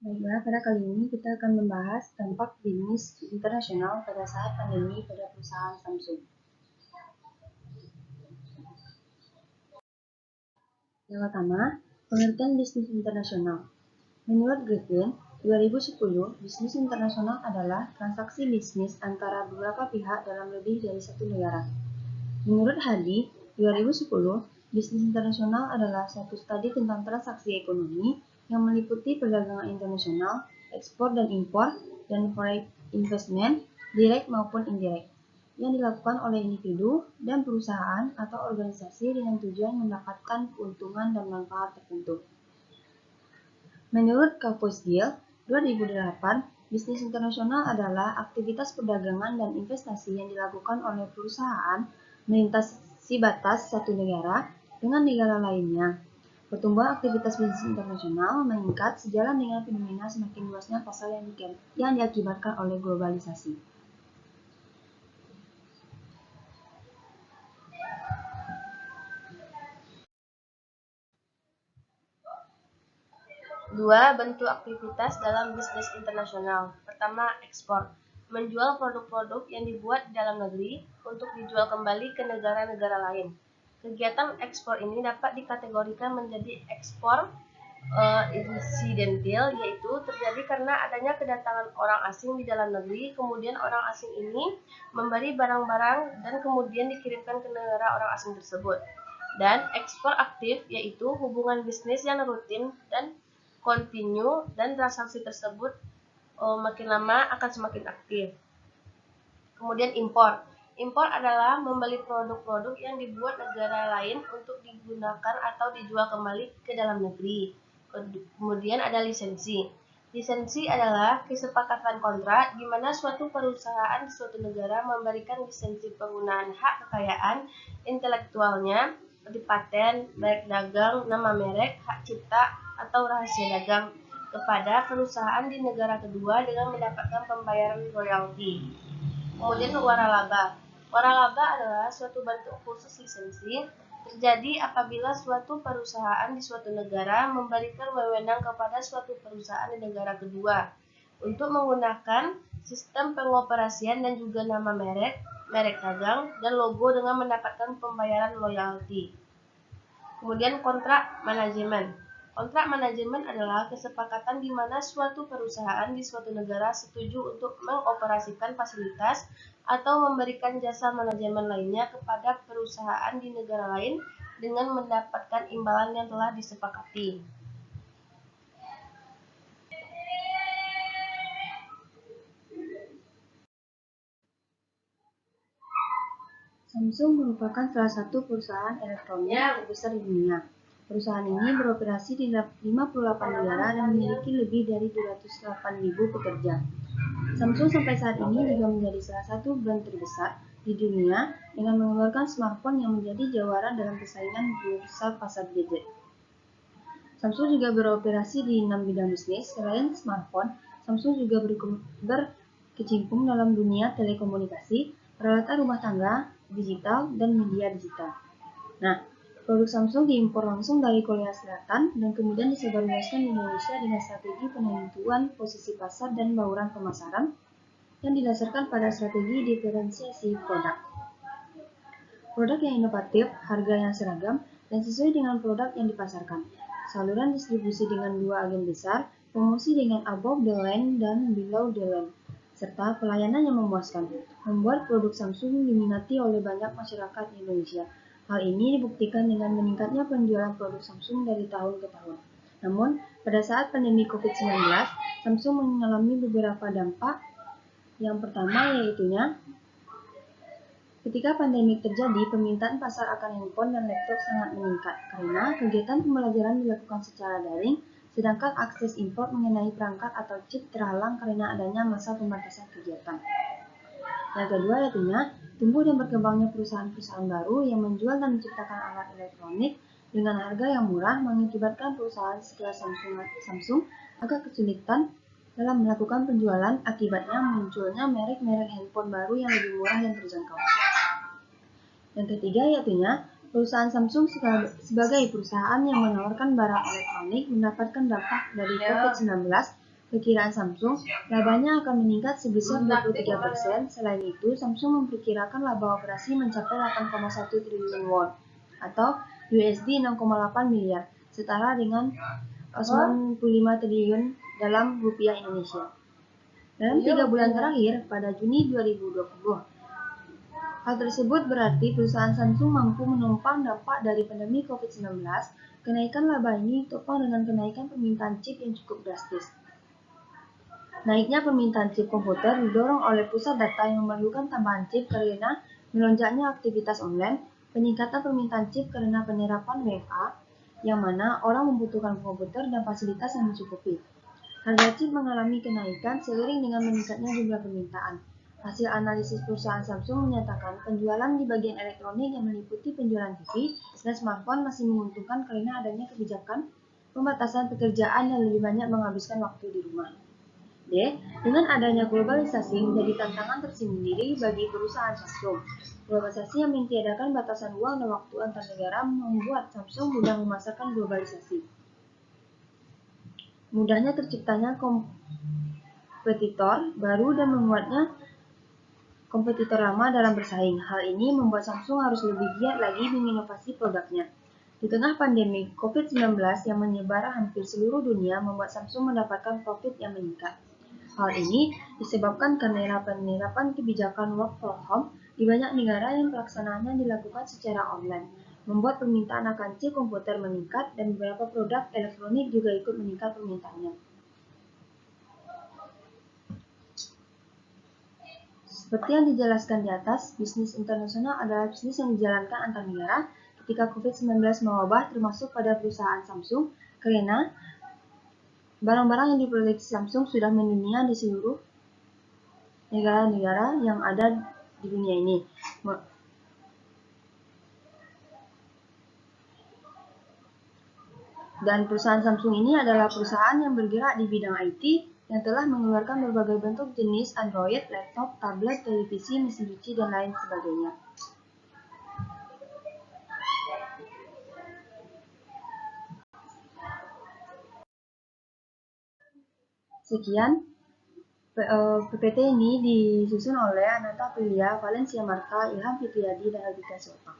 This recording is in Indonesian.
Baiklah, pada kali ini kita akan membahas dampak bisnis internasional pada saat pandemi pada perusahaan Samsung. Yang pertama, pengertian bisnis internasional. Menurut Griffin, 2010, bisnis internasional adalah transaksi bisnis antara beberapa pihak dalam lebih dari satu negara. Menurut Hadi, 2010, bisnis internasional adalah suatu studi tentang transaksi ekonomi yang meliputi perdagangan internasional, ekspor dan impor, dan foreign investment, direct maupun indirect, yang dilakukan oleh individu dan perusahaan atau organisasi dengan tujuan mendapatkan keuntungan dan manfaat tertentu. Menurut Kaufman, 2008, bisnis internasional adalah aktivitas perdagangan dan investasi yang dilakukan oleh perusahaan melintasi batas satu negara dengan negara lainnya. Pertumbuhan aktivitas bisnis internasional meningkat sejalan dengan fenomena semakin luasnya pasar yang diakibatkan oleh globalisasi. Dua bentuk aktivitas dalam bisnis internasional. Pertama, ekspor. Menjual produk-produk yang dibuat di dalam negeri untuk dijual kembali ke negara-negara lain. Kegiatan ekspor ini dapat dikategorikan menjadi ekspor insidental, yaitu terjadi karena adanya kedatangan orang asing di dalam negeri, kemudian orang asing ini memberi barang-barang dan kemudian dikirimkan ke negara orang asing tersebut. Dan ekspor aktif, yaitu hubungan bisnis yang rutin dan kontinu dan transaksi tersebut makin lama akan semakin aktif. Kemudian impor. Impor adalah membeli produk-produk yang dibuat negara lain untuk digunakan atau dijual kembali ke dalam negeri. Kemudian ada lisensi. Lisensi adalah kesepakatan kontrak di mana suatu perusahaan di suatu negara memberikan lisensi penggunaan hak kekayaan intelektualnya seperti paten, merek dagang, nama merek, hak cipta, atau rahasia dagang kepada perusahaan di negara kedua dengan mendapatkan pembayaran royalti. Kemudian waralaba. Waralaba adalah suatu bentuk khusus lisensi terjadi apabila suatu perusahaan di suatu negara memberikan wewenang kepada suatu perusahaan di negara kedua untuk menggunakan sistem pengoperasian dan juga nama merek, merek dagang, dan logo dengan mendapatkan pembayaran royalti. Kemudian kontrak manajemen. Kontrak manajemen adalah kesepakatan di mana suatu perusahaan di suatu negara setuju untuk mengoperasikan fasilitas atau memberikan jasa manajemen lainnya kepada perusahaan di negara lain dengan mendapatkan imbalan yang telah disepakati. Samsung merupakan salah satu perusahaan elektronik terbesar di dunia. Perusahaan ini beroperasi di 58 negara dan memiliki lebih dari 208.000 pekerja. Samsung sampai saat ini juga menjadi salah satu brand terbesar di dunia dengan mengeluarkan smartphone yang menjadi jawara dalam persaingan bursa pasar gadget. Samsung juga beroperasi di 6 bidang bisnis. Selain smartphone, Samsung juga berkecimpung dalam dunia telekomunikasi, peralatan rumah tangga, digital, dan media digital. Nah, produk Samsung diimpor langsung dari Korea Selatan dan kemudian disebarluaskan di Indonesia dengan strategi penentuan posisi pasar dan bauran pemasaran yang didasarkan pada strategi diferensiasi produk. Produk yang inovatif, harga yang seragam, dan sesuai dengan produk yang dipasarkan. Saluran distribusi dengan 2 agen besar, promosi dengan above the line dan below the line, serta pelayanan yang memuaskan, membuat produk Samsung diminati oleh banyak masyarakat Indonesia. Hal ini dibuktikan dengan meningkatnya penjualan produk Samsung dari tahun ke tahun. Namun, pada saat pandemi COVID-19, Samsung mengalami beberapa dampak. Yang pertama yaitunya, ketika pandemi terjadi, permintaan pasar akan handphone dan laptop sangat meningkat karena kegiatan pembelajaran dilakukan secara daring, sedangkan akses impor mengenai perangkat atau chip terhalang karena adanya masa pembatasan kegiatan. Yang kedua yaitunya, tumbuh dan berkembangnya perusahaan-perusahaan baru yang menjual dan menciptakan alat elektronik dengan harga yang murah mengakibatkan perusahaan sekelas Samsung agak kesulitan dalam melakukan penjualan, akibatnya munculnya merek-merek handphone baru yang lebih murah dan terjangkau. Yang ketiga yaitunya, perusahaan Samsung sebagai perusahaan yang menawarkan barang elektronik mendapatkan dampak dari COVID-19 Perkiraan Samsung, labanya akan meningkat sebesar 23%. Selain itu, Samsung memperkirakan laba operasi mencapai 8,1 triliun won atau USD 6,8 miliar, setara dengan 95 triliun dalam rupiah Indonesia. Dalam 3 bulan terakhir, pada Juni 2020, hal tersebut berarti perusahaan Samsung mampu menopang dampak dari pandemi COVID-19. Kenaikan laba ini ditopang dengan kenaikan permintaan chip yang cukup drastis. Naiknya permintaan chip komputer didorong oleh pusat data yang memerlukan tambahan chip karena melonjaknya aktivitas online, peningkatan permintaan chip karena penerapan WFA, yang mana orang membutuhkan komputer dan fasilitas yang mencukupi. Harga chip mengalami kenaikan seiring dengan meningkatnya jumlah permintaan. Hasil analisis perusahaan Samsung menyatakan penjualan di bagian elektronik yang meliputi penjualan TV dan smartphone masih menguntungkan karena adanya kebijakan pembatasan pekerjaan dan lebih banyak menghabiskan waktu di rumah. D. Dengan adanya globalisasi menjadi tantangan tersendiri bagi perusahaan Samsung. Globalisasi yang mentiadakan batasan ruang dan waktu antar negara membuat Samsung mudah memasarkan globalisasi. Mudahnya terciptanya kompetitor baru dan membuatnya kompetitor lama dalam bersaing. Hal ini membuat Samsung harus lebih giat lagi menginovasi produknya. Di tengah pandemi COVID-19 yang menyebar hampir seluruh dunia membuat Samsung mendapatkan profit yang meningkat. Hal ini disebabkan karena penerapan kebijakan work from home di banyak negara yang pelaksanaannya dilakukan secara online, membuat permintaan akan chip komputer meningkat dan beberapa produk elektronik juga ikut meningkat permintaannya. Seperti yang dijelaskan di atas, bisnis internasional adalah bisnis yang dijalankan antar negara ketika COVID-19 mewabah, termasuk pada perusahaan Samsung, karena barang-barang yang diproduksi Samsung sudah mendunia di seluruh negara-negara yang ada di dunia ini. Dan perusahaan Samsung ini adalah perusahaan yang bergerak di bidang IT yang telah mengeluarkan berbagai bentuk jenis Android, laptop, tablet, televisi, mesin cuci, dan lain sebagainya. Sekian, PPT ini disusun oleh Ananta Aprilia, Valencia Marta, Ilham Fitriadi, dan Albika Silva.